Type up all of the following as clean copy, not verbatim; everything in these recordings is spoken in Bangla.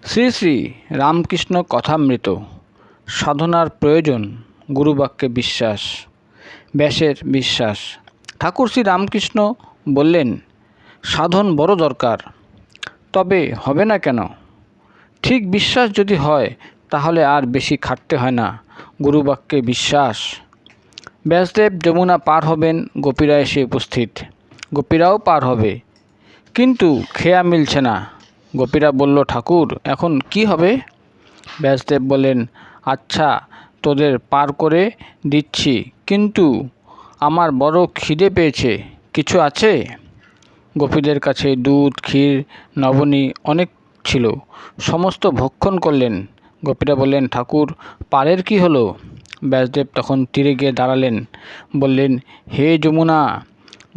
শ্রী শ্রী রামকৃষ্ণ কথামৃত। সাধনার প্রয়োজন, গুরুবাক্যে বিশ্বাস। ব্যাসের বিশ্বাস। ঠাকুর শ্রী রামকৃষ্ণ বললেন, সাধন বড় দরকার। তবে হবে না কেন? ঠিক বিশ্বাস যদি হয় তাহলে আর বেশি খাটতে হয় না। গুরুবাক্যে বিশ্বাস। ব্যাসদেব যমুনা পার হবেন, গোপীরা এসে উপস্থিত। গোপীরাও পার হবে, কিন্তু খেয়া মিলছে না। গোপীরা বলল, ঠাকুর এখন কি হবে? ব্যাসদেব বলেন, আচ্ছা তোদের পার করে দিচ্ছি, কিন্তু আমার বড় খিদে পেয়েছে, কিছু আছে? গোপীদের কাছে দুধ, ক্ষীর, নবনী অনেক ছিল, সমস্ত ভক্ষণ করলেন। গোপীরা বললেন, ঠাকুর পারের কি হলো? ব্যাসদেব তখন তীরে গিয়ে দাঁড়ালেন, বললেন, হে যমুনা,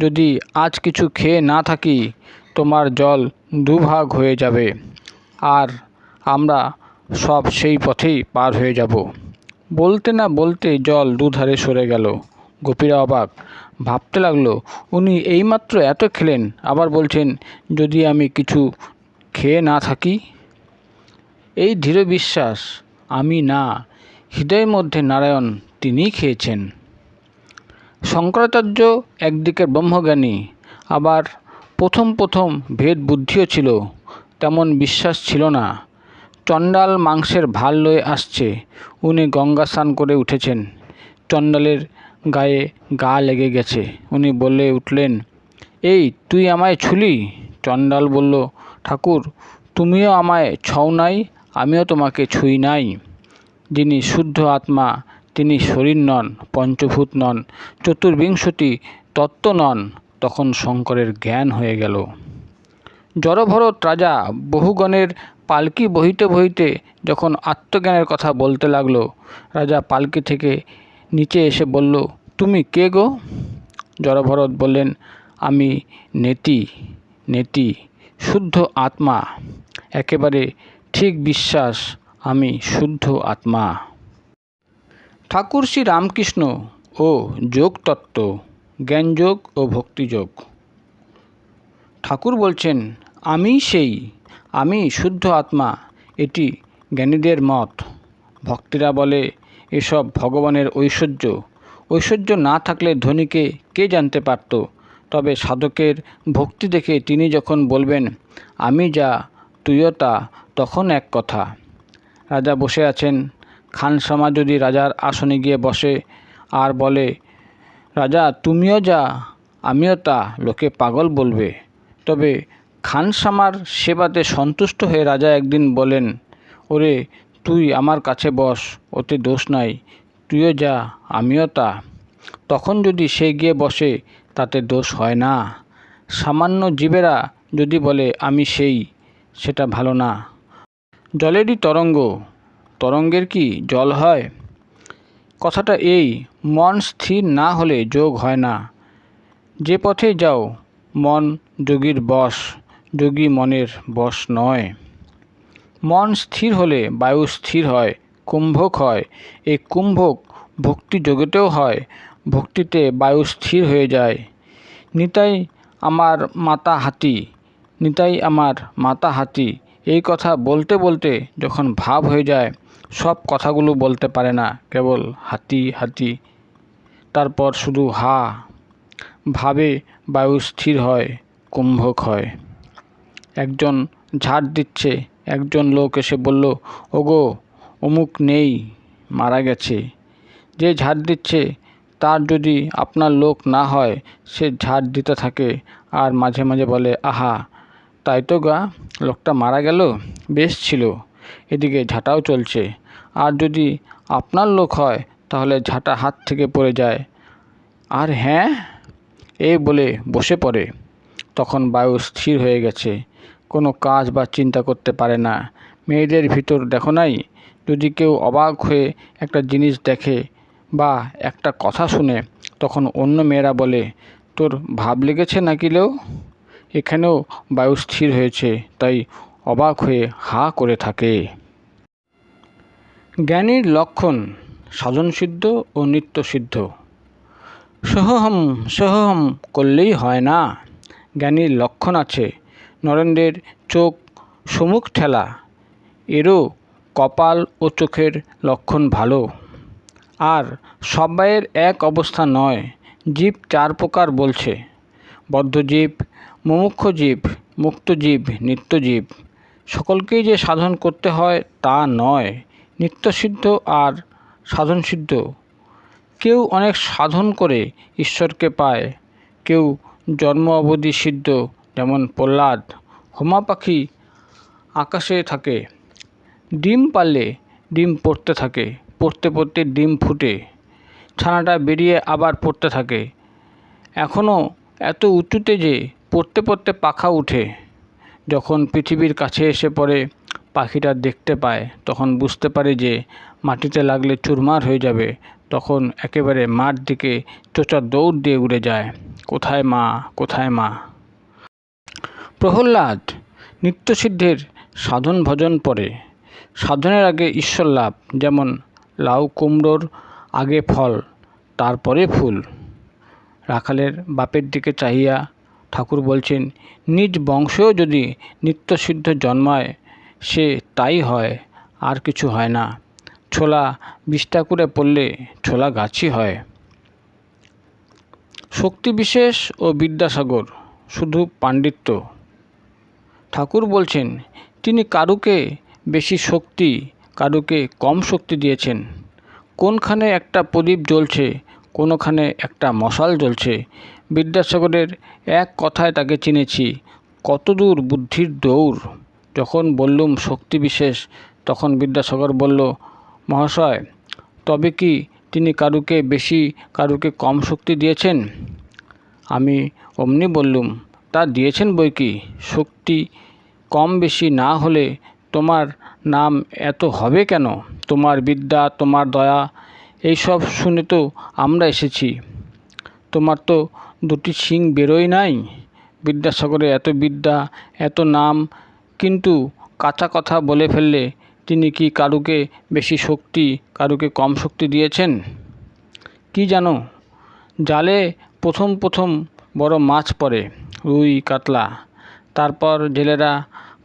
যদি আজ কিছু খেয়ে না থাকি তোমার জল দুভাগ হয়ে যাবে, আর আমরা সব সেই পথেই পার হয়ে যাব। বলতে না বলতে জল দুধারে সরে গেল। গোপীরা অবাক, ভাবতে লাগলো, উনি এইমাত্র এত খেলেন, আবার বলছেন যদি আমি কিছু খেয়ে না থাকি। এই দৃঢ় বিশ্বাস, আমি না, হৃদয়ের মধ্যে নারায়ণ তিনিই খেয়েছেন। শঙ্করাচার্য একদিকে ব্রহ্মজ্ঞানী, আবার প্রথম ভেদ বুদ্ধিও ছিল, তেমন বিশ্বাস ছিল না। চণ্ডাল মাংসের ভার লয়ে আসছে, উনি গঙ্গা স্নান করে উঠেছেন। চণ্ডালের গায়ে গা লেগে গেছে, উনি বলে উঠলেন, এই তুই আমায় ছুলি? চণ্ডাল বলল, ঠাকুর তুমিও আমায় ছও নাই, আমিও তোমাকে ছুঁই নাই। যিনি শুদ্ধ আত্মা তিনি শরীর নন, পঞ্চভূত নন, চতুর্বিংশতি তত্ত্ব নন। তখন শঙ্করের জ্ঞান হয়ে গেল। জড়ভরত রাজা বহুগণের পালকি বহিতে বহিতে যখন আত্মজ্ঞানের কথা বলতে লাগলো, রাজা পালকি থেকে নিচে এসে বলল, তুমি কে গো? জড়ভরত বললেন, আমি নেতি শুদ্ধ আত্মা। একেবারে ঠিক বিশ্বাস, আমি শুদ্ধ আত্মা। ঠাকুর শ্রী রামকৃষ্ণ ও যোগতত্ত্ব, জ্ঞানযোগ ও ভক্তিযোগ। ঠাকুর বলছেন, আমি শুদ্ধ আত্মা, এটি জ্ঞানীদের মত। ভক্তিরা বলে এসব ভগবানের ঐশ্বর্য না থাকলে ধনীকে কে জানতে পারত? তবে সাধকের ভক্তি দেখে তিনি যখন বলবেন, আমি যা তুইও তা, তখন এক কথা। রাজা বসে আছেন, খানসামা যদি রাজার আসনে গিয়ে বসে আর বলে, রাজা তুমিও যা আমিও তা, লোকে পাগল বলবে। তবে খানসামার সেবাতে সন্তুষ্ট হয়ে রাজা একদিন বলেন, ওরে তুই আমার কাছে বস, ওতে দোষ নাই, তুইও যা আমিও তা। তখন যদি সে গিয়ে বসে তাতে দোষ হয় না। সামান্য জীবেরা যদি বলে আমি সেই, সেটা ভালো না। জলেরই তরঙ্গের কি জল হয়? কথাটা এই, মন স্থির না হলে যোগ হয় না। যে পথে যাও মন যোগীর বশ, যোগী মনের বশ নয়। মন স্থির হলে বায়ু স্থির হয়, কুম্ভক হয়। এই কুম্ভক ভক্তি যোগেতেও হয়, ভক্তিতে বায়ু স্থির হয়ে যায়। নিতাই আমার মাতা হাতি, এই কথা বলতে বলতে যখন ভাব হয়ে যায়, সব কথাগুলো বলতে পারে না, কেবল হাতি। তারপর শুধু হা। ভাবে বায়ু স্থির হয়, কুম্ভক হয়। একজন ঝাড় দিচ্ছে, একজন লোক এসে বলল, ওগো অমুক নেই, মারা গেছে। যে ঝাড় দিচ্ছে তার যদি আপনার লোক না হয়, সে ঝাড় দিতে থাকে আর মাঝে মাঝে বলে, আহা তাই তো গা, লোকটা মারা গেল, বেশ ছিল। এদিকে ঝাঁটাও চলছে। আর যদি আপনার লোক হয় তাহলে ঝাঁটা হাত থেকে পড়ে যায়, আর হ্যাঁ এই বলে বসে পড়ে। তখন বায়ু স্থির হয়ে গেছে, কোনো কাজ বা চিন্তা করতে পারে না। মেয়েদের ভিতর দেখো নাই, যদি কেউ অবাক হয়ে একটা জিনিস দেখে বা একটা কথা শুনে, তখন অন্য মেয়েরা বলে, তোর ভাব লেগেছে নাকি লেও? এখানেও বায়ু স্থির হয়েছে, তাই অবাক হয়ে হা করে থাকে। জ্ঞানীর লক্ষণ, সাধনসিদ্ধ ও নিত্যসিদ্ধ। সহহম করলেই হয় না, জ্ঞানীর লক্ষণ আছে। নরেন্দ্রের চোখ সম্মুখ ঠেলা, এরও কপাল ও চোখের লক্ষণ ভালো। আর সবাইয়ের এক অবস্থা নয়। জীব 4 প্রকার বলছে: বদ্ধজীব, মুমুক্ষু জীব, মুক্তজীব, নিত্যজীব। সকলকেই যে সাধন করতে হয় তা নয়। নিত্যসিদ্ধ আর সাধনসিদ্ধ। কেউ অনেক সাধন করে ঈশ্বরকে পায়, কেউ জন্ম অবধি সিদ্ধ, যেমন প্রহ্লাদ। হোমা পাখি আকাশে থাকে, ডিম পারলে ডিম পড়তে থাকে, পড়তে পড়তে ডিম ফুটে, ছানাটা বেরিয়ে আবার পড়তে থাকে, এখনও এত উঁচুতে যে পড়তে পড়তে পাখা উঠে। যখন পৃথিবীর কাছে এসে পড়ে, পাখিটা দেখতে পায়, তখন বুঝতে পারে যে মাটিতে লাগলে চুরমার হয়ে যাবে। তখন একেবারে মার দিকে চোঁচা দৌড় দিয়ে উড়ে যায়। কোথায় মা, কোথায় মা। প্রহ্লাদ নিত্যসিদ্ধের সাধন ভজন পরে। সাধনের আগে ঈশ্বর লাভ, যেমন লাউ কুমড়োর আগে ফল, তারপরে ফুল। রাখালের বাপের দিকে চাহিয়া ঠাকুর বলছেন, নিজ বংশেও যদি নিত্যসিদ্ধ জন্মায়, সে তাই হয়, আর কিছু হয় না। ছোলা বিষ্ঠা করে পড়লে ছোলা গাছই হয়। শক্তি বিশেষ ও বিদ্যাসাগর শুধু পাণ্ডিত্য। ঠাকুর বলছেন, তিনি কারুকে বেশি শক্তি, কারুকে কম শক্তি দিয়েছেন। কোনখানে একটা প্রদীপ জ্বলছে, কোনোখানে একটা মশাল জ্বলছে। বিদ্যাসাগরের এক কথায় তাকে চিনেছি, কতদূর বুদ্ধির দৌড়। যখন বললুম শক্তি বিশেষ, তখন বিদ্যাসাগর বলল, মহাশয়, তবে কি তিনি কারুকে বেশি, কারুকে কম শক্তি দিয়েছেন? আমি অমনি বললুম, তা দিয়েছেন বই কি। শক্তি কম বেশি না হলে তোমার নাম এত হবে কেন? তোমার বিদ্যা, তোমার দয়া, এইসব শুনে তো আমরা এসেছি। তোমার তো 2টি শিং বেরোয় নাই। বিদ্যাসাগরে এত বিদ্যা, এত নাম, কিন্তু কাঁচা কথা বলে ফেললে তিনি কি কারুকে বেশি শক্তি, কারুকে কম শক্তি দিয়েছেন? কি জানো, জালে প্রথম প্রথম বড় মাছ পড়ে, রুই, কাতলা। তারপর জেলেরা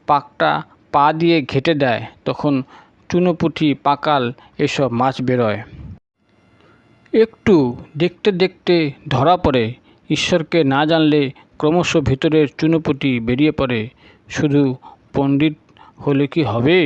পাকটা পা দিয়ে ঘেঁটে দেয়, তখন চুনোপুঁটি, পাকাল এসব মাছ বেরোয়। একটু দেখতে দেখতে ধরা পড়ে। ঈশ্বরকে না জানলে ক্রমশ ভিতরের চুনোপুঁটি বেরিয়ে পড়ে। শুধু পণ্ডিত হলে কি হবে?